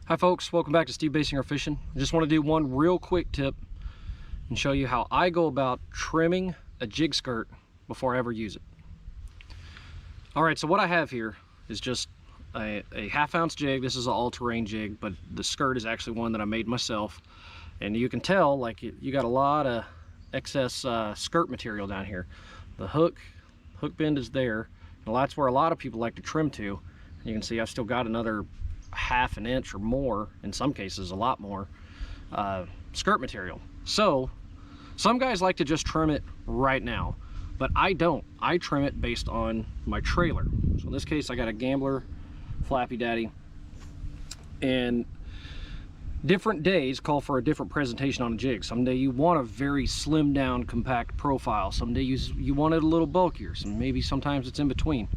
Hi folks, welcome back to Steve Basing Our Fishing. I just want to do one real quick tip and show you how I go about trimming a jig skirt before I ever use it. Alright, so what I have here is just a half-ounce jig. This is an all-terrain jig, but the skirt is actually one that I made myself. And you can tell, like, you got a lot of excess skirt material down here. The hook bend is there, and that's where a lot of people like to trim to. And you can see I've still got another half an inch or more, in some cases a lot more, skirt material. So some guys like to just trim it right now, but I don't. I trim it based on my trailer. So in this case I got a Gambler Flappy Daddy, and different days call for a different presentation on a jig. Someday you want a very slimmed down compact profile, someday you want it a little bulkier, so maybe sometimes it's in between.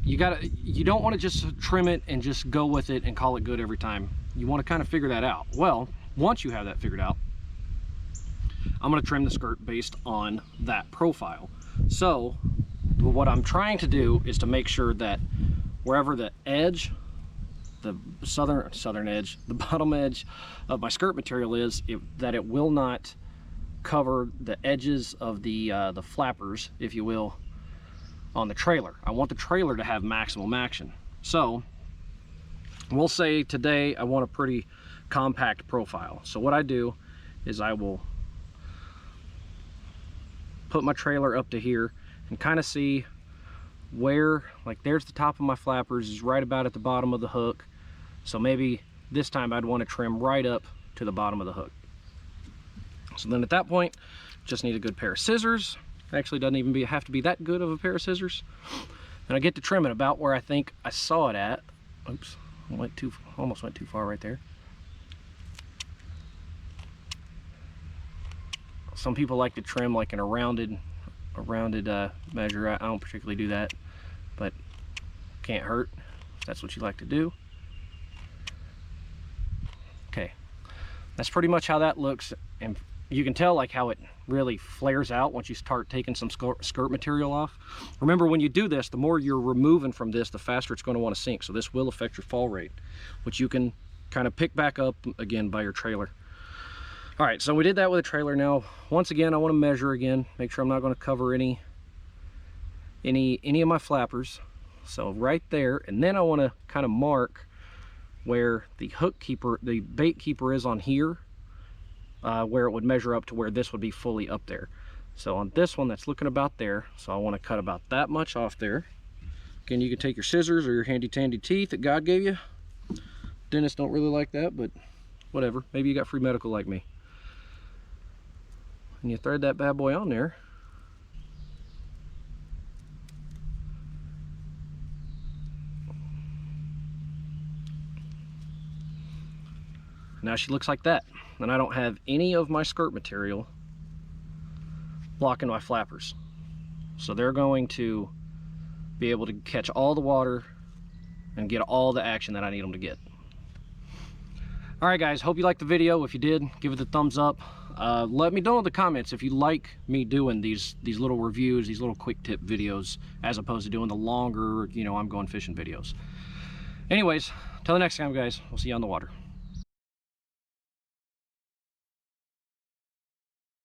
You don't want to just trim it and just go with it and call it good every time. You want to kind of figure that out. Well, once you have that figured out, I'm going to trim the skirt based on that profile. So what I'm trying to do is to make sure that wherever the edge, the southern edge, the bottom edge of my skirt material is, that it will not cover the edges of the flappers, if you will, on the trailer. I want the trailer to have maximum action. So we'll say today I want a pretty compact profile. So what I do is I will put my trailer up to here and kind of see where, like, there's the top of my flappers is right about at the bottom of the hook. So maybe this time I'd want to trim right up to the bottom of the hook. So then at that point, just need a good pair of scissors. Actually doesn't even have to be that good of a pair of scissors, and I get to trim it about where I think I saw it at. Oops, almost went too far right there. Some people like to trim like in a rounded measure. I don't particularly do that, but can't hurt if that's what you like to do. Okay, that's pretty much how that looks, and you can tell like how it really flares out once you start taking some skirt material off. Remember, when you do this, the more you're removing from this, the faster it's going to want to sink. So this will affect your fall rate, which you can kind of pick back up again by your trailer. All right, so we did that with a trailer. Now, once again, I want to measure again, make sure I'm not going to cover any of my flappers. So right there, and then I want to kind of mark where the hook keeper, the bait keeper is on here. Where it would measure up to where this would be fully up there. So on this one, that's looking about there. So I want to cut about that much off there. Again, you can take your scissors or your handy dandy teeth that God gave you. Dentists don't really like that, but whatever. Maybe you got free medical like me. And you thread that bad boy on there. Now she looks like that, and I don't have any of my skirt material blocking my flappers. So they're going to be able to catch all the water and get all the action that I need them to get. All right, guys, hope you liked the video. If you did, give it a thumbs up. Let me know in the comments if you like me doing these little reviews, these little quick tip videos, as opposed to doing the longer, I'm going fishing videos. Anyways, till the next time, guys, we'll see you on the water.